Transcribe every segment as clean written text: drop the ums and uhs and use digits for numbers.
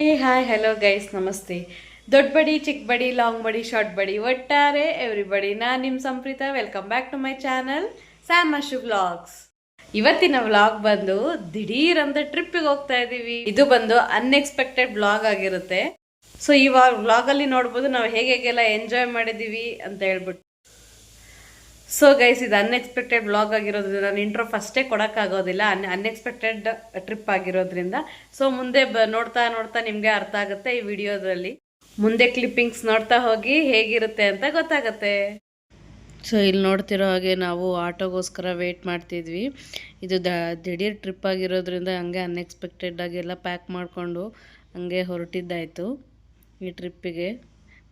ಹೇ hi hello guys ನಮಸ್ತೆ. ದೊಡ್ಡ ಬಡಿ ಚಿಕ್ಕ ಬಡಿ ಲಾಂಗ್ ಬಡಿ ಶಾರ್ಟ್ ಬಡಿ ಒಟ್ಟಾರೆ ಎವ್ರಿಬಡಿ, ನಾನು ನಿಮ್ಮ Sampreetha. Welcome back to my channel Sam Ashu vlogs. ಇವತ್ತಿನ ವ್ಲಾಗ್ ಬಂದು ದಿಢೀರ್ ಅಂತ ಟ್ರಿಪ್ಪಿಗೆ ಹೋಗ್ತಾ ಇದ್ದೀವಿ. ಇದು ಬಂದು ಅನ್ಎಕ್ಸ್ಪೆಕ್ಟೆಡ್ ವ್ಲಾಗ್ ಆಗಿರುತ್ತೆ. ಸೊ ಈ ವ್ಲಾಗಲ್ಲಿ ನೋಡ್ಬೋದು ನಾವು ಹೇಗೆಲ್ಲ ಎಂಜಾಯ್ ಮಾಡಿದ್ದೀವಿ ಅಂತ ಹೇಳ್ಬಿಟ್ಟು. ಸೊ ಗೈಸ್, ಇದು ಅನ್ಎಕ್ಸ್ಪೆಕ್ಟೆಡ್ ವ್ಲಾಗ್ ಆಗಿರೋದ್ರಿಂದ ನಾನು ಇಂಟ್ರೋ ಫಸ್ಟೇ ಕೊಡೋಕ್ಕಾಗೋದಿಲ್ಲ, ಅನ್ಎಕ್ಸ್ಪೆಕ್ಟೆಡ್ ಟ್ರಿಪ್ ಆಗಿರೋದ್ರಿಂದ. ಸೊ ಮುಂದೆ ನೋಡ್ತಾ ನೋಡ್ತಾ ನಿಮಗೆ ಅರ್ಥ ಆಗುತ್ತೆ ಈ ವಿಡಿಯೋದಲ್ಲಿ. ಮುಂದೆ ಕ್ಲಿಪ್ಪಿಂಗ್ಸ್ ನೋಡ್ತಾ ಹೋಗಿ ಹೇಗಿರುತ್ತೆ ಅಂತ ಗೊತ್ತಾಗತ್ತೆ. ಸೊ ಇಲ್ಲಿ ನೋಡ್ತಿರೋ ಹಾಗೆ ನಾವು ಆಟೋಗೋಸ್ಕರ ವೆಯ್ಟ್ ಮಾಡ್ತಿದ್ವಿ. ಇದು ದಿಢೀರ್ ಟ್ರಿಪ್ ಆಗಿರೋದ್ರಿಂದ ಹಂಗೆ ಅನ್ಎಕ್ಸ್ಪೆಕ್ಟೆಡ್ ಆಗಿ ಎಲ್ಲ ಪ್ಯಾಕ್ ಮಾಡಿಕೊಂಡು ಹಂಗೆ ಹೊರಟಿದ್ದಾಯಿತು ಈ ಟ್ರಿಪ್ಪಿಗೆ.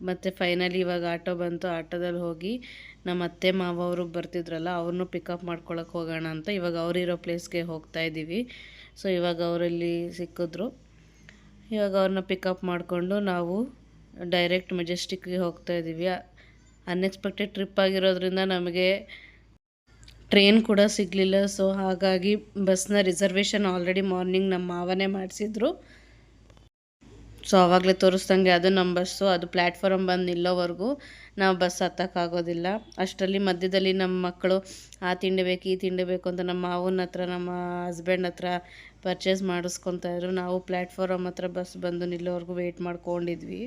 ಮತ್ತು ಫೈನಲಿ ಇವಾಗ ಆಟೋ ಬಂತು. ಆಟೋದಲ್ಲಿ ಹೋಗಿ ನಮ್ಮ ಅತ್ತೆ ಮಾವ ಅವರು ಬರ್ತಿದ್ರಲ್ಲ, ಅವ್ರನ್ನೂ ಪಿಕಪ್ ಮಾಡ್ಕೊಳಕ್ಕೆ ಹೋಗೋಣ ಅಂತ ಇವಾಗ ಅವರಿರೋ ಪ್ಲೇಸ್ಗೆ ಹೋಗ್ತಾ ಇದ್ದೀವಿ. ಸೊ ಇವಾಗ ಅವರಲ್ಲಿ ಸಿಕ್ಕಿದ್ರು. ಇವಾಗ ಅವ್ರನ್ನ ಪಿಕಪ್ ಮಾಡಿಕೊಂಡು ನಾವು ಡೈರೆಕ್ಟ್ ಮೆಜೆಸ್ಟಿಕ್ಗೆ ಹೋಗ್ತಾ ಇದ್ದೀವಿ. ಅನ್ಎಕ್ಸ್ಪೆಕ್ಟೆಡ್ ಟ್ರಿಪ್ ಆಗಿರೋದ್ರಿಂದ ನಮಗೆ ಟ್ರೈನ್ ಕೂಡ ಸಿಗಲಿಲ್ಲ. ಸೊ ಹಾಗಾಗಿ ಬಸ್ನ ರಿಸರ್ವೇಷನ್ ಆಲ್ರೆಡಿ ಮಾರ್ನಿಂಗ್ ನಮ್ಮ ಮಾವನೇ ಮಾಡಿಸಿದ್ರು. ಸೊ ಆವಾಗಲೇ ತೋರಿಸ್ದಂಗೆ ಅದು ನಮ್ಮ ಬಸ್ಸು. ಅದು ಪ್ಲ್ಯಾಟ್ಫಾರ್ಮ್ ಬಂದು ನಿಲ್ಲೋವರೆಗೂ ನಾವು ಬಸ್ ಹತ್ತಕ್ಕಾಗೋದಿಲ್ಲ. ಅಷ್ಟರಲ್ಲಿ ಮಧ್ಯದಲ್ಲಿ ನಮ್ಮ ಮಕ್ಕಳು ಆ ತಿಂಡಿ ಬೇಕು ಈ ತಿಂಡಿ ಬೇಕು ಅಂತ ನಮ್ಮ ಮಾವನ ಹತ್ರ ನಮ್ಮ ಹಸ್ಬೆಂಡ್ ಹತ್ರ ಪರ್ಚೇಸ್ ಮಾಡಿಸ್ಕೊತಾಯಿದ್ರು. ನಾವು ಪ್ಲ್ಯಾಟ್ಫಾರ್ಮ್ ಹತ್ರ ಬಸ್ ಬಂದು ನಿಲ್ಲೋವರೆಗೂ ವೆಯ್ಟ್ ಮಾಡ್ಕೊಂಡಿದ್ವಿ.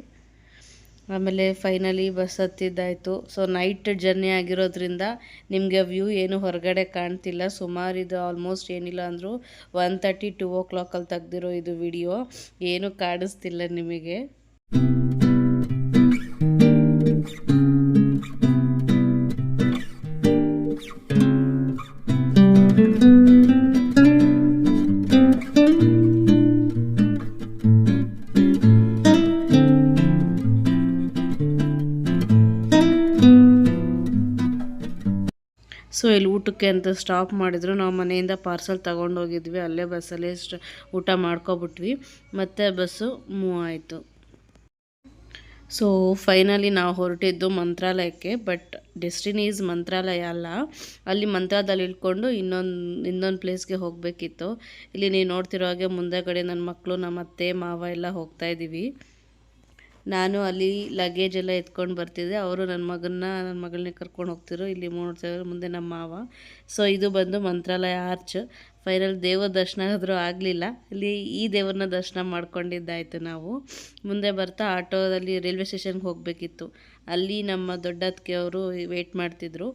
ಆಮೇಲೆ ಫೈನಲಿ ಬಸ್ ಹತ್ತಿದ್ದಾಯಿತು. ಸೊ ನೈಟ್ ಜರ್ನಿ ಆಗಿರೋದ್ರಿಂದ ನಿಮಗೆ ವ್ಯೂ ಏನು ಹೊರಗಡೆ ಕಾಣ್ತಿಲ್ಲ. ಸುಮಾರು ಇದು ಆಲ್ಮೋಸ್ಟ್ ಏನಿಲ್ಲ ಅಂದರೂ 1:30 2 o'clock ತೆಗ್ದಿರೋ ಇದು ವಿಡಿಯೋ. ಏನೂ ಕಾಣಿಸ್ತಿಲ್ಲ ನಿಮಗೆ. ಸೊ ಇಲ್ಲಿ ಊಟಕ್ಕೆ ಅಂತ ಸ್ಟಾಪ್ ಮಾಡಿದ್ರು. ನಾವು ಮನೆಯಿಂದ ಪಾರ್ಸಲ್ ತೊಗೊಂಡೋಗಿದ್ವಿ. ಅಲ್ಲೇ ಬಸ್ಸಲ್ಲೇ ಊಟ ಮಾಡ್ಕೊಬಿಟ್ವಿ. ಮತ್ತು ಬಸ್ಸು ಮೂವ್ ಆಯಿತು. ಸೊ ಫೈನಲಿ ನಾವು ಹೊರಟಿದ್ದು ಮಂತ್ರಾಲಯಕ್ಕೆ. ಬಟ್ ಡೆಸ್ಟಿನಿ ಈಸ್ ಮಂತ್ರಾಲಯ ಅಲ್ಲ. ಅಲ್ಲಿ ಮಂತ್ರಾಲಯದಲ್ಲಿ ಇಳ್ಕೊಂಡು ಇನ್ನೊಂದು ಪ್ಲೇಸ್ಗೆ ಹೋಗಬೇಕಿತ್ತು. ಇಲ್ಲಿ ನೀವು ನೋಡ್ತಿರೋ ಹಾಗೆ ಮುಂದೆಗಡೆ ನನ್ನ ಮಕ್ಕಳು ನಮ್ಮ ಅತ್ತೆ ಮಾವ ಎಲ್ಲ ಹೋಗ್ತಾ ಇದ್ದೀವಿ. ನಾನು ಅಲ್ಲಿ ಲಗೇಜ್ ಎಲ್ಲ ಎತ್ಕೊಂಡು ಬರ್ತಿದ್ದೆ. ಅವರು ನನ್ನ ಮಗಳನ್ನೇ ಕರ್ಕೊಂಡು ಹೋಗ್ತಿದ್ರು. ಇಲ್ಲಿ ನೋಡ್ತಿದ್ರು ಮುಂದೆ ನಮ್ಮ ಮಾವ. ಸೊ ಇದು ಬಂದು ಮಂತ್ರಾಲಯ ಆರ್ಚ್. ಫೈನಲ್ ದೇವರ ದರ್ಶನ ಆದರೂ ಆಗಲಿಲ್ಲ. ಇಲ್ಲಿ ಈ ದೇವ್ರನ್ನ ದರ್ಶನ ಮಾಡ್ಕೊಂಡಿದ್ದಾಯಿತು. ನಾವು ಮುಂದೆ ಬರ್ತಾ ಆಟೋದಲ್ಲಿ ರೈಲ್ವೆ ಸ್ಟೇಷನ್ಗೆ ಹೋಗಬೇಕಿತ್ತು. ಅಲ್ಲಿ ನಮ್ಮ ದೊಡ್ಡತ್ತಿಗೆ ಅವರು ವೆಯ್ಟ್ ಮಾಡ್ತಿದ್ರು.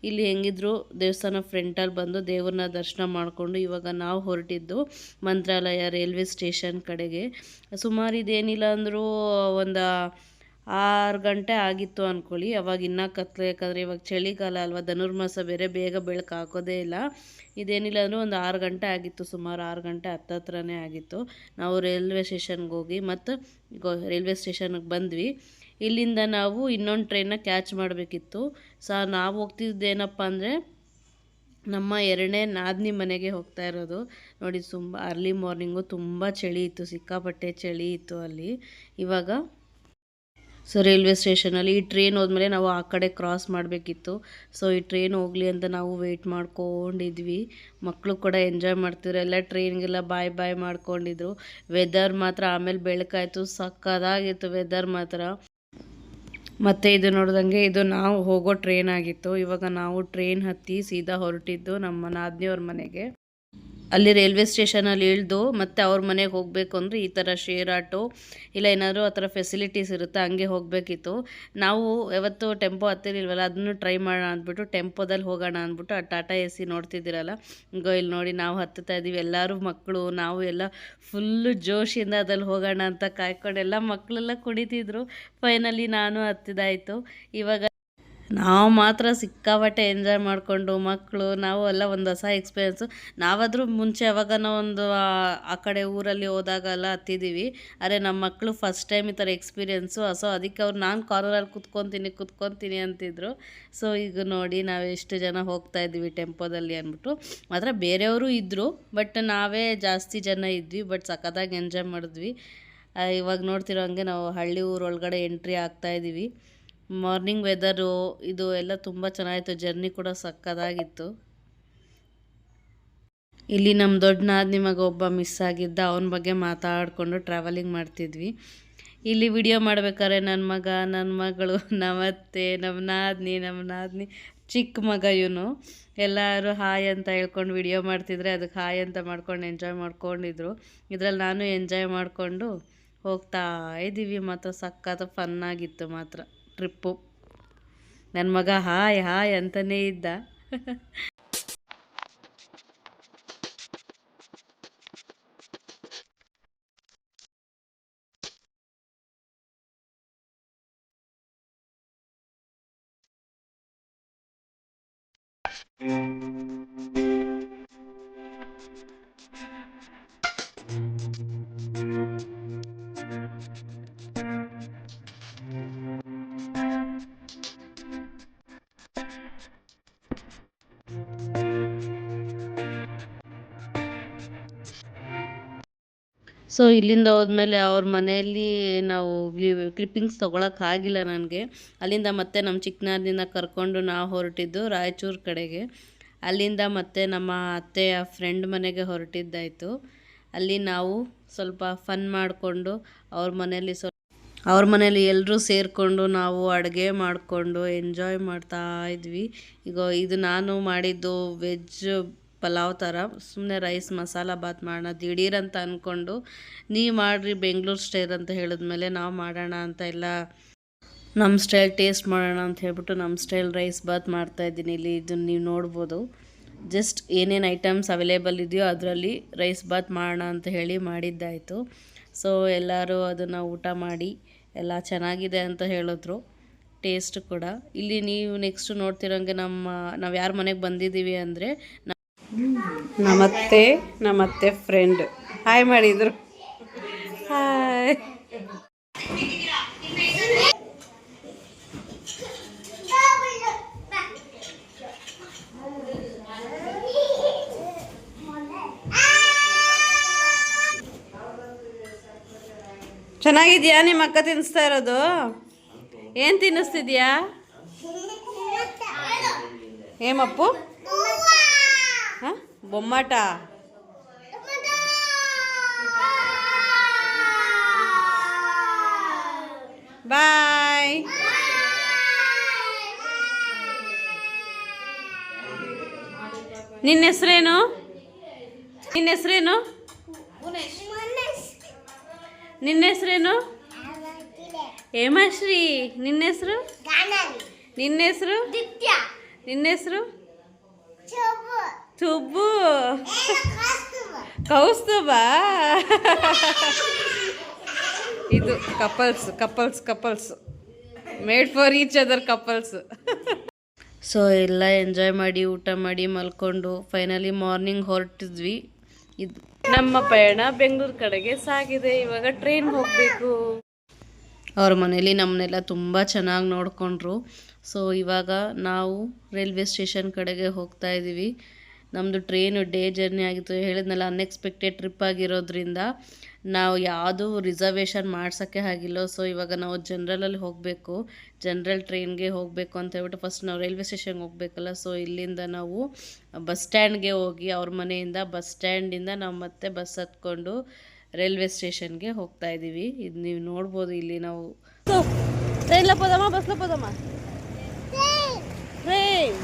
ಇಲ್ಲಿ ಹೆಂಗಿದ್ರು ದೇವಸ್ಥಾನ ಫ್ರಂಟಲ್ಲಿ ಬಂದು ದೇವ್ರನ್ನ ದರ್ಶನ ಮಾಡಿಕೊಂಡು ಇವಾಗ ನಾವು ಹೊರಟಿದ್ದು ಮಂತ್ರಾಲಯ ರೈಲ್ವೆ ಸ್ಟೇಷನ್ ಕಡೆಗೆ. ಸುಮಾರು ಇದೇನಿಲ್ಲ ಅಂದರೂ ಒಂದು 6 ಗಂಟೆ ಆಗಿತ್ತು ಅಂದ್ಕೊಳ್ಳಿ. ಅವಾಗ ಇನ್ನೂ ಕತ್ತಲೆ, ಯಾಕಂದರೆ ಇವಾಗ ಚಳಿಗಾಲ ಅಲ್ವಾ, ಧನುರ್ಮಾಸ ಬೇರೆ, ಬೇಗ ಬೆಳಕು ಹಾಕೋದೇ ಇಲ್ಲ. ಇದೇನಿಲ್ಲ ಅಂದರೂ ಒಂದು 6 ಗಂಟೆ ಆಗಿತ್ತು. ಸುಮಾರು 6 ಗಂಟೆ ಹತ್ತತ್ರನೇ ಆಗಿತ್ತು. ನಾವು ರೈಲ್ವೆ ಸ್ಟೇಷನ್ಗೆ ಹೋಗಿ ಮತ್ತು ರೈಲ್ವೆ ಸ್ಟೇಷನ್ಗೆ ಬಂದ್ವಿ. ಇಲ್ಲಿಂದ ನಾವು ಇನ್ನೊಂದು ಟ್ರೈನ್ನ ಕ್ಯಾಚ್ ಮಾಡಬೇಕಿತ್ತು. ನಾವು ಹೋಗ್ತಿದ್ದೇನಪ್ಪ ಅಂದರೆ ನಮ್ಮ 2ನೇ ನಾದಿನಿ ಮನೆಗೆ ಹೋಗ್ತಾ ಇರೋದು. ನೋಡಿ, ಅರ್ಲಿ ಮಾರ್ನಿಂಗು ತುಂಬ ಚಳಿ ಇತ್ತು, ಸಿಕ್ಕಾಪಟ್ಟೆ ಚಳಿ ಇತ್ತು ಅಲ್ಲಿ. ಇವಾಗ ಸೊ ರೈಲ್ವೆ ಸ್ಟೇಷನಲ್ಲಿ ಈ ಟ್ರೈನ್ ಹೋದ್ಮೇಲೆ ನಾವು ಆ ಕಡೆ ಕ್ರಾಸ್ ಮಾಡಬೇಕಿತ್ತು. ಸೊ ಈ ಟ್ರೈನ್ ಹೋಗಲಿ ಅಂತ ನಾವು ವೆಯ್ಟ್ ಮಾಡ್ಕೊಂಡಿದ್ವಿ. ಮಕ್ಕಳು ಕೂಡ ಎಂಜಾಯ್ ಮಾಡ್ತಿದ್ರು. ಎಲ್ಲ ಟ್ರೈನ್ಗೆಲ್ಲ ಬಾಯ್ ಬಾಯ್ ಮಾಡ್ಕೊಂಡಿದ್ರು. ವೆದರ್ ಮಾತ್ರ ಆಮೇಲೆ ಬೆಳಕಾಯಿತು, ಸಕ್ಕದಾಗಿತ್ತು ವೆದರ್ ಮಾತ್ರ. ಮತ್ತು ಇದು ನೋಡ್ದಂಗೆ ಇದು ನಾವು ಹೋಗೋ ಟ್ರೈನ್ ಆಗಿತ್ತು. ಇವಾಗ ನಾವು ಟ್ರೈನ್ ಹತ್ತಿ ಸೀದಾ ಹೊರಟಿದ್ದು ನಮ್ಮ ನಾದಿನಿಯವ್ರ ಮನೆಗೆ. ಅಲ್ಲಿ ರೈಲ್ವೆ ಸ್ಟೇಷನಲ್ಲಿ ಇಳಿದು ಮತ್ತು ಅವ್ರ ಮನೆಗೆ ಹೋಗಬೇಕು ಅಂದರೆ ಈ ಥರ ಶೇರ್ ಆಟೋ ಇಲ್ಲ ಏನಾದರೂ ಆ ಥರ ಫೆಸಿಲಿಟೀಸ್ ಇರುತ್ತೆ, ಹಂಗೆ ಹೋಗಬೇಕಿತ್ತು. ನಾವು ಯಾವತ್ತು ಟೆಂಪೋ ಹತ್ತಿರಲ್ವಲ್ಲ, ಅದನ್ನು ಟ್ರೈ ಮಾಡೋಣ ಅಂದ್ಬಿಟ್ಟು ಟೆಂಪೋದಲ್ಲಿ ಹೋಗೋಣ ಅಂದ್ಬಿಟ್ಟು ಆ ಟಾಟಾ AC ನೋಡ್ತಿದ್ದೀರಲ್ಲ, ಇಲ್ಲಿ ನೋಡಿ ನಾವು ಹತ್ತುತ್ತಾ ಇದ್ದೀವಿ. ಎಲ್ಲರೂ ಮಕ್ಕಳು ನಾವು ಎಲ್ಲ ಫುಲ್ಲು ಜೋಶಿಂದ ಅದಲ್ಲಿ ಹೋಗೋಣ ಅಂತ ಕಾಯ್ಕೊಂಡು ಎಲ್ಲ ಮಕ್ಕಳೆಲ್ಲ ಕುಣಿತಿದ್ರು. ಫೈನಲಿ ನಾನು ಹತ್ತಿದಾಯಿತು. ಇವಾಗ ನಾವು ಮಾತ್ರ ಸಿಕ್ಕಾಪಟ್ಟೆ ಎಂಜಾಯ್ ಮಾಡಿಕೊಂಡು ಮಕ್ಕಳು ನಾವು ಎಲ್ಲ ಒಂದು ಹೊಸ ಎಕ್ಸ್ಪೀರಿಯೆನ್ಸು. ನಾವಾದರೂ ಮುಂಚೆ ಯಾವಾಗನೋ ಒಂದು ಆ ಕಡೆ ಊರಲ್ಲಿ ಹೋದಾಗೆಲ್ಲ ಹತ್ತಿದ್ದೀವಿ. ಆದರೆ ನಮ್ಮ ಮಕ್ಕಳು ಫಸ್ಟ್ ಟೈಮ್ ಈ ಥರ ಎಕ್ಸ್ಪೀರಿಯೆನ್ಸು. ಸೊ ಅದಕ್ಕೆ ಅವ್ರು ನಾನು ಕಾರ್ನರಲ್ಲಿ ಕುತ್ಕೊತೀನಿ ಅಂತಿದ್ರು. ಸೊ ಈಗ ನೋಡಿ ನಾವು ಎಷ್ಟು ಜನ ಹೋಗ್ತಾ ಇದ್ದೀವಿ ಟೆಂಪೋದಲ್ಲಿ ಅಂದ್ಬಿಟ್ಟು. ಮಾತ್ರ ಬೇರೆಯವರು ಇದ್ದರು, ಬಟ್ ನಾವೇ ಜಾಸ್ತಿ ಜನ ಇದ್ವಿ. ಬಟ್ ಸಖತ್ತಾಗಿ ಎಂಜಾಯ್ ಮಾಡಿದ್ವಿ. ಇವಾಗ ನೋಡ್ತಿರೋ ಹಂಗೆ ನಾವು ಹಳ್ಳಿ ಊರೊಳಗಡೆ ಎಂಟ್ರಿ ಆಗ್ತಾಯಿದ್ದೀವಿ. ಮಾರ್ನಿಂಗ್ ವೆದರು ಇದು ಎಲ್ಲ ತುಂಬ ಚೆನ್ನಾಗಿತ್ತು. ಜರ್ನಿ ಕೂಡ ಸಕ್ಕತ್ತಾಗಿತ್ತು. ಇಲ್ಲಿ ನಮ್ಮ ದೊಡ್ಡ ನಾದಿನಿ ಮಗ ಒಬ್ಬ ಮಿಸ್ ಆಗಿದ್ದ, ಅವನ ಬಗ್ಗೆ ಮಾತಾಡಿಕೊಂಡು ಟ್ರಾವೆಲಿಂಗ್ ಮಾಡ್ತಿದ್ವಿ. ಇಲ್ಲಿ ವಿಡಿಯೋ ಮಾಡ್ಬೇಕಾದ್ರೆ ನನ್ನ ಮಗ, ನನ್ನ ಮಗಳು, ನಮ್ಮತ್ತೆ, ನಮ್ಮ ನಾದಿನಿ ಚಿಕ್ಕ ಮಗ ಇವನು ಎಲ್ಲರೂ ಹಾಯ್ ಅಂತ ಹೇಳ್ಕೊಂಡು ವಿಡಿಯೋ ಮಾಡ್ತಿದ್ರೆ ಅದಕ್ಕೆ ಹಾಯ್ ಅಂತ ಮಾಡ್ಕೊಂಡು ಎಂಜಾಯ್ ಮಾಡ್ಕೊಂಡಿದ್ರು. ಇದರಲ್ಲಿ ನಾನು ಎಂಜಾಯ್ ಮಾಡಿಕೊಂಡು ಹೋಗ್ತಾ ಇದ್ದೀವಿ. ಮಾತ್ರ ಸಖತ್ ಫನ್ನಾಗಿತ್ತು ಮಾತ್ರ ಟ್ರಿಪ್ಪು. ನನ್ನ ಮಗ ಹಾಯ್ ಹಾಯ್ ಅಂತಲೇ ಇದ್ದ. ಸೊ ಇಲ್ಲಿಂದ ಹೋದ್ಮೇಲೆ ಅವ್ರ ಮನೆಯಲ್ಲಿ ನಾವು ಕ್ಲಿಪ್ಪಿಂಗ್ಸ್ ತೊಗೊಳಕ್ಕಾಗಿಲ್ಲ ನನಗೆ. ಅಲ್ಲಿಂದ ಮತ್ತೆ ನಮ್ಮ ಚಿಕ್ಕನಾದಿನ ಕರ್ಕೊಂಡು ನಾವು ಹೊರಟಿದ್ದು ರಾಯಚೂರು ಕಡೆಗೆ. ಅಲ್ಲಿಂದ ಮತ್ತೆ ನಮ್ಮ ಅತ್ತೆಯ ಫ್ರೆಂಡ್ ಮನೆಗೆ ಹೊರಟಿದ್ದಾಯಿತು. ಅಲ್ಲಿ ನಾವು ಸ್ವಲ್ಪ ಫನ್ ಮಾಡಿಕೊಂಡು ಅವ್ರ ಮನೇಲಿ ಎಲ್ಲರೂ ಸೇರಿಕೊಂಡು ನಾವು ಅಡುಗೆ ಮಾಡಿಕೊಂಡು ಎಂಜಾಯ್ ಮಾಡ್ತಾ ಇದ್ವಿ. ಈಗ ಇದು ನಾನು ಮಾಡಿದ್ದು ವೆಜ್ ಪಲಾವ್ ಥರ, ಸುಮ್ಮನೆ ರೈಸ್ ಮಸಾಲ ಬಾತ್ ಮಾಡೋಣ ದಿಢೀರ್ ಅಂತ ಅಂದ್ಕೊಂಡು, ನೀವು ಮಾಡಿರಿ ಬೆಂಗಳೂರು ಸ್ಟೈಲ್ ಅಂತ ಹೇಳಿದ್ಮೇಲೆ ನಾವು ಮಾಡೋಣ ಅಂತ ಎಲ್ಲ ನಮ್ಮ ಸ್ಟೈಲ್ ಟೇಸ್ಟ್ ಮಾಡೋಣ ಅಂತ ಹೇಳ್ಬಿಟ್ಟು ನಮ್ಮ ಸ್ಟೈಲ್ ರೈಸ್ ಬಾತ್ ಮಾಡ್ತಾಯಿದ್ದೀನಿ. ಇಲ್ಲಿ ಇದನ್ನು ನೀವು ನೋಡ್ಬೋದು. ಜಸ್ಟ್ ಏನೇನು ಐಟಮ್ಸ್ ಅವೈಲೇಬಲ್ ಇದೆಯೋ ಅದರಲ್ಲಿ ರೈಸ್ ಬಾತ್ ಮಾಡೋಣ ಅಂತ ಹೇಳಿ ಮಾಡಿದ್ದಾಯಿತು. ಸೊ ಎಲ್ಲರೂ ಅದನ್ನು ಊಟ ಮಾಡಿ ಎಲ್ಲ ಚೆನ್ನಾಗಿದೆ ಅಂತ ಹೇಳಿದ್ರು, ಟೇಸ್ಟ್ ಕೂಡ. ಇಲ್ಲಿ ನೀವು ನೆಕ್ಸ್ಟ್ ನೋಡ್ತಿರೋಂಗೆ ನಾವು ಯಾರ ಮನೆಗೆ ಬಂದಿದ್ದೀವಿ ಅಂದರೆ ನಮ್ಮತ್ತೆ ಫ್ರೆಂಡ್ ಹಾಯ್ ಮಾಡಿದ್ರು. ಹಾಯ್. ಚೆನ್ನಾಗಿದ್ಯಾ ನಿಮ್ಮ ಅಕ್ಕ ತಿನ್ನಿಸ್ತಾ ಇರೋದು? ಏನು ತಿನ್ನಿಸ್ತಿದ್ಯಾ? ಏಮಪ್ಪು? ಹಾಂ, ಬೊಮ್ಮಾಟ. ಬಾಯ್. ನಿನ್ನ ಹೆಸರೇನು? ನಿನ್ನ ಹೆಸರೇನು? ನಿನ್ನ ಹೆಸರೇನು? ಹೇಮಶ್ರೀ. ನಿನ್ನ ಹೆಸರು? ನಿನ್ನ ಹೆಸರು? ನಿನ್ನ ಹೆಸರು? ತುಬ್ಬು. ಕೌಸ್ತುಬಾ. ಇದು couples made for each other couples. So ಎಲ್ಲ ಎಂಜಾಯ್ ಮಾಡಿ ಊಟ ಮಾಡಿ ಮಲ್ಕೊಂಡು ಫೈನಲಿ ಮಾರ್ನಿಂಗ್ ಹೊರಟಿದ್ವಿ. ಇದು ನಮ್ಮ ಪಯಣ ಬೆಂಗಳೂರು ಕಡೆಗೆ ಸಾಗಿದೆ. ಇವಾಗ ಟ್ರೈನ್ ಹೋಗಬೇಕು. ಅವ್ರ ಮನೇಲಿ ನಮ್ಮನ್ನೆಲ್ಲ ತುಂಬ ಚೆನ್ನಾಗಿ ನೋಡಿಕೊಂಡ್ರು. ಸೊ ಇವಾಗ ನಾವು ರೈಲ್ವೆ ಸ್ಟೇಷನ್ ಕಡೆಗೆ ಹೋಗ್ತಾ ಇದ್ದೀವಿ. ನಮ್ಮದು ಟ್ರೈನು ಡೇ ಜರ್ನಿ ಆಗಿತ್ತು, ಹೇಳಿದ್ನಲ್ಲ ಅನ್ಎಕ್ಸ್ಪೆಕ್ಟೆಡ್ ಟ್ರಿಪ್ ಆಗಿರೋದ್ರಿಂದ ನಾವು ಯಾವುದೂ ರಿಸರ್ವೇಷನ್ ಮಾಡ್ಸೋಕ್ಕೆ ಆಗಿಲ್ಲ. ಸೊ ಇವಾಗ ನಾವು ಜನರಲಲ್ಲಿ ಹೋಗಬೇಕು, ಜನರಲ್ ಟ್ರೈನ್ಗೆ ಹೋಗಬೇಕು ಅಂತ ಹೇಳ್ಬಿಟ್ಟು ಫಸ್ಟ್ ನಾವು ರೈಲ್ವೆ ಸ್ಟೇಷನ್ಗೆ ಹೋಗಬೇಕಲ್ಲ. ಸೊ ಇಲ್ಲಿಂದ ನಾವು ಬಸ್ ಸ್ಟ್ಯಾಂಡ್ಗೆ ಹೋಗಿ ಅವ್ರ ಮನೆಯಿಂದ ಬಸ್ ಸ್ಟ್ಯಾಂಡಿಂದ ನಾವು ಮತ್ತೆ ಬಸ್ ಹತ್ಕೊಂಡು ರೈಲ್ವೆ ಸ್ಟೇಷನ್ಗೆ ಹೋಗ್ತಾ ಇದ್ದೀವಿ. ಇದು ನೀವು ನೋಡ್ಬೋದು. ಇಲ್ಲಿ ನಾವು ಟ್ರೈನ್ಲ ಹೋದಮ್ಮ ಬಸ್ಲ ಹೋದಮ್ಮ. ಟ್ರೈನ್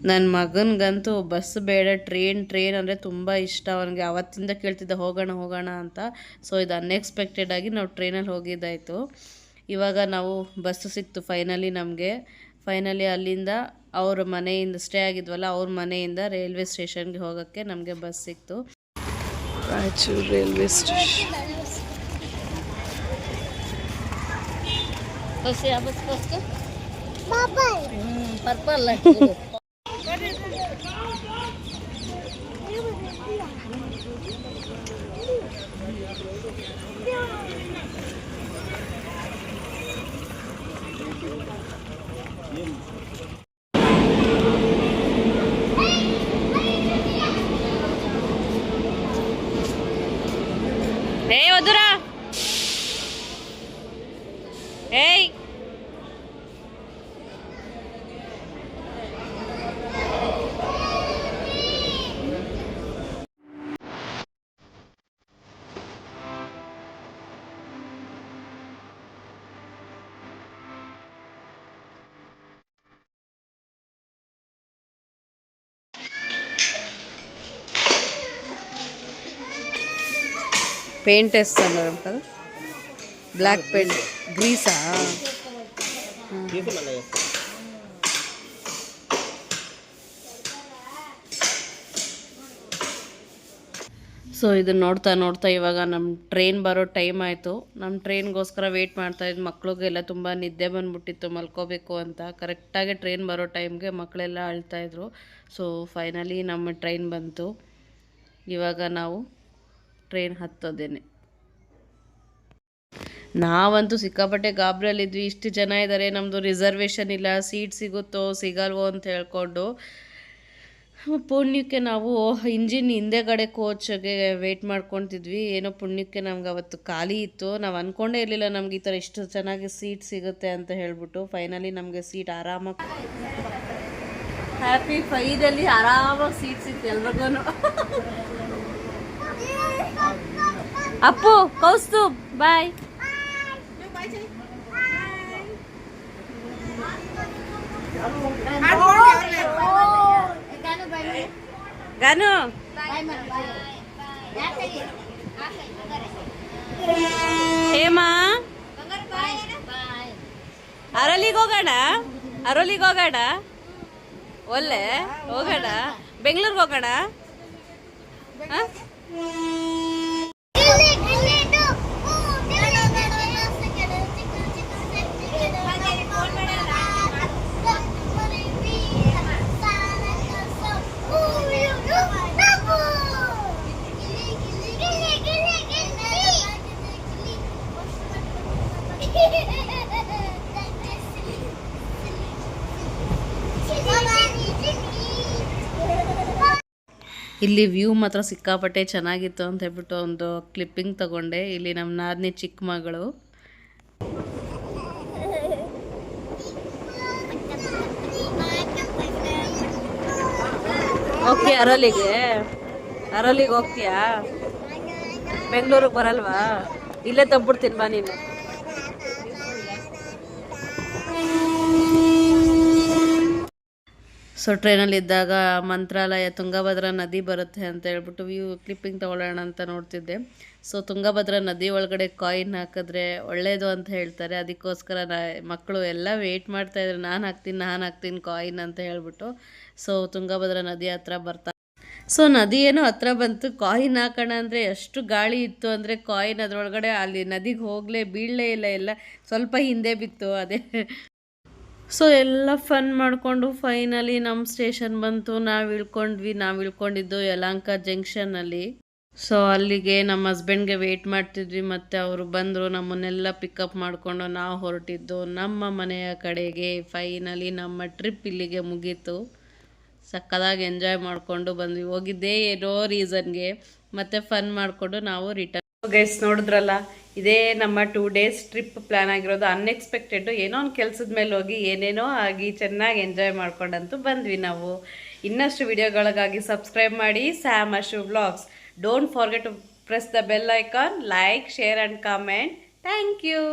ನನ್ನ ಮಗನಿಗಂತೂ ಬಸ್ ಬೇಡ, ಟ್ರೈನ್ ಅಂದರೆ ತುಂಬ ಇಷ್ಟ ಅವನಿಗೆ. ಅವತ್ತಿಂದ ಕೇಳ್ತಿದ್ದ ಹೋಗೋಣ ಅಂತ. ಸೊ ಇದು ಅನ್ಎಕ್ಸ್ಪೆಕ್ಟೆಡ್ ಆಗಿ ನಾವು ಟ್ರೈನಲ್ಲಿ ಹೋಗಿದ್ದಾಯಿತು. ಇವಾಗ ನಾವು ಬಸ್ಸು ಸಿಕ್ತು ಫೈನಲಿ ನಮಗೆ. ಅಲ್ಲಿಂದ ಅವ್ರ ಮನೆಯಿಂದ ಸ್ಟೇ ಆಗಿದ್ವಲ್ಲ, ಅವ್ರ ಮನೆಯಿಂದ ರೈಲ್ವೆ ಸ್ಟೇಷನ್ಗೆ ಹೋಗೋಕ್ಕೆ ನಮಗೆ ಬಸ್ ಸಿಕ್ತು. Raichur railway station. ಪರ್ಪಲ್ ಏಯ್ ವಧುರ, ಏಯ್ పెయింట్ వేస్తున్నారు కదా, బ్లాక్ పెయింట్ గ్రీసా? ಸೊ ಇದನ್ನ ನೋಡ್ತಾ ನೋಡ್ತಾ ಇವಾಗ ನಮ್ಮ ಟ್ರೈನ್ ಬರೋ ಟೈಮ್ ಆಯಿತು. ನಮ್ಮ ಟ್ರೈನ್ಗೋಸ್ಕರ ವೆಯ್ಟ್ ಮಾಡ್ತಾಯಿದ್ದು. ಮಕ್ಳಿಗೆಲ್ಲ ತುಂಬ ನಿದ್ದೆ ಬಂದುಬಿಟ್ಟಿತ್ತು, ಮಲ್ಕೋಬೇಕು ಅಂತ. ಕರೆಕ್ಟಾಗಿ ಟ್ರೈನ್ ಬರೋ ಟೈಮ್ಗೆ ಮಕ್ಕಳೆಲ್ಲ ಅಳ್ತಾಯಿದ್ರು. ಸೊ ಫೈನಲಿ ನಮ್ಮ ಟ್ರೈನ್ ಬಂತು. ಇವಾಗ ನಾವು ಟ್ರೈನ್ ಹತ್ತೋದೇನೆ. ನಾವಂತೂ ಸಿಕ್ಕಾಪಟ್ಟೆ ಗಾಬರಿಯಲ್ಲಿದ್ವಿ. ಇಷ್ಟು ಜನ ಇದ್ದಾರೆ, ನಮ್ಮದು ರಿಸರ್ವೇಷನ್ ಇಲ್ಲ, ಸೀಟ್ ಸಿಗುತ್ತೋ ಸಿಗಲ್ವೋ ಅಂತ ಹೇಳ್ಕೊಂಡು. ಪುಣ್ಯಕ್ಕೆ ನಾವು ಇಂಜಿನ್ ಹಿಂದೆಗಡೆ ಕೋಚ್ಗೆ ವೆಯ್ಟ್ ಮಾಡ್ಕೊತಿದ್ವಿ. ಏನೋ ಪುಣ್ಯಕ್ಕೆ ನಮ್ಗೆ ಅವತ್ತು ಖಾಲಿ ಇತ್ತು. ನಾವು ಅಂದ್ಕೊಂಡೇ ಇರಲಿಲ್ಲ ನಮ್ಗೆ ಈ ಥರ ಇಷ್ಟು ಚೆನ್ನಾಗಿ ಸೀಟ್ ಸಿಗುತ್ತೆ ಅಂತ ಹೇಳ್ಬಿಟ್ಟು. ಫೈನಲಿ ನಮಗೆ ಸೀಟ್ ಆರಾಮಾಗಿ ಹ್ಯಾಪಿ ಫೈದಲ್ಲಿ ಆರಾಮಾಗಿ ಸೀಟ್ ಸಿಕ್ತು ಎಲ್ರಿಗೂ. ಅಪ್ಪು ಕೌಸ್ತುಬ್ ಬಾಯ್. ಗಾನು ಹೇಮಾ ಅರಳಿಗೆ ಹೋಗೋಣ, ಅರಳಿಗೆ ಹೋಗೋಣ, ಒಳ್ಳೆ ಹೋಗೋಣ, ಬೆಂಗಳೂರಿಗೆ ಹೋಗೋಣ. ಇಲ್ಲಿ ವ್ಯೂ ಮಾತ್ರ ಸಿಕ್ಕಾಪಟ್ಟೆ ಚೆನ್ನಾಗಿತ್ತು ಅಂತ ಹೇಳ್ಬಿಟ್ಟು ಒಂದು ಕ್ಲಿಪ್ಪಿಂಗ್ ತಗೊಂಡೆ. ಇಲ್ಲಿ ನಮ್ಮ ನಾದಿನಿ ಚಿಕ್ಕ ಮಗಳು. ಓಕೆ, ಅರಳಿಗೆ ಹೋಗ್ತೀಯಾ? ಬೆಂಗಳೂರಿಗೆ ಬರಲ್ವಾ? ಇಲ್ಲೇ ತಗ್ಬಿಡ್ತೀನಿ ಬಾ ನೀನು. ಸೊ ಟ್ರೈನಲ್ಲಿದ್ದಾಗ ಮಂತ್ರಾಲಯ, ತುಂಗಭದ್ರಾ ನದಿ ಬರುತ್ತೆ ಅಂತ ಹೇಳ್ಬಿಟ್ಟು ವ್ಯೂ ಕ್ಲಿಪ್ಪಿಂಗ್ ತೊಗೊಳ್ಳೋಣ ಅಂತ ನೋಡ್ತಿದ್ದೆ. ಸೊ ತುಂಗಭದ್ರಾ ನದಿ ಒಳಗಡೆ ಕಾಯಿನ್ ಹಾಕಿದ್ರೆ ಒಳ್ಳೆಯದು ಅಂತ ಹೇಳ್ತಾರೆ. ಅದಕ್ಕೋಸ್ಕರ ಮಕ್ಕಳು ಎಲ್ಲ ವೆಯ್ಟ್ ಮಾಡ್ತಾಯಿದ್ರು, ನಾನು ಹಾಕ್ತೀನಿ ಕಾಯಿನ್ ಅಂತ ಹೇಳ್ಬಿಟ್ಟು. ಸೊ ತುಂಗಭದ್ರಾ ನದಿ ಹತ್ರ ಸೊ ನದಿ ಏನೋ ಹತ್ರ ಬಂತು. ಕಾಯಿನ್ ಹಾಕೋಣ ಅಂದರೆ ಎಷ್ಟು ಗಾಳಿ ಇತ್ತು ಅಂದರೆ ಕಾಯಿನ್ ಅದರೊಳಗಡೆ ಅಲ್ಲಿ ನದಿಗೆ ಬೀಳಲೇ ಇಲ್ಲ, ಎಲ್ಲ ಸ್ವಲ್ಪ ಹಿಂದೆ ಬಿತ್ತು. ಅದೇ ಸೊ ಎಲ್ಲ ಫನ್ ಮಾಡಿಕೊಂಡು ಫೈನಲಿ ನಮ್ಮ ಸ್ಟೇಷನ್ ಬಂತು. ನಾವು ಇಳ್ಕೊಂಡಿದ್ದು ಯಲಹಂಕ ಜಂಕ್ಷನಲ್ಲಿ. ಸೊ ಅಲ್ಲಿಗೆ ನಮ್ಮ ಹಸ್ಬೆಂಡ್ಗೆ ವೆಯ್ಟ್ ಮಾಡ್ತಿದ್ವಿ. ಮತ್ತು ಅವರು ಬಂದರು, ನಮ್ಮನ್ನೆಲ್ಲ ಪಿಕಪ್ ಮಾಡಿಕೊಂಡು ನಾವು ಹೊರಟಿದ್ದು ನಮ್ಮ ಮನೆಯ ಕಡೆಗೆ. ಫೈನಲಿ ನಮ್ಮ ಟ್ರಿಪ್ ಇಲ್ಲಿಗೆ ಮುಗೀತು. ಸಕ್ಕದಾಗಿ ಎಂಜಾಯ್ ಮಾಡಿಕೊಂಡು ಬಂದ್ವಿ. ಹೋಗಿದ್ದೇ ಏನೋ ರೀಸನ್ಗೆ, ಮತ್ತು ಫನ್ ಮಾಡಿಕೊಂಡು ನಾವು ರಿಟರ್ನ್. ಗೈಸ್ ನೋಡಿದ್ರಲ್ಲ, ಇದೇ ನಮ್ಮ 2 days ಟ್ರಿಪ್ ಪ್ಲ್ಯಾನ್ ಆಗಿರೋದು. ಅನ್ಎಕ್ಸ್ಪೆಕ್ಟೆಡ್, ಏನೋ ಒಂದು ಕೆಲಸದ ಮೇಲೆ ಹೋಗಿ ಏನೇನೋ ಆಗಿ ಚೆನ್ನಾಗಿ ಎಂಜಾಯ್ ಮಾಡ್ಕೊಂಡಂತೂ ಬಂದ್ವಿ ನಾವು. ಇನ್ನಷ್ಟು ವಿಡಿಯೋಗಳಿಗಾಗಿ ಸಬ್ಸ್ಕ್ರೈಬ್ ಮಾಡಿ Sam Ashu vlogs. Don't forget to press the bell icon, like, share and comment. Thank you.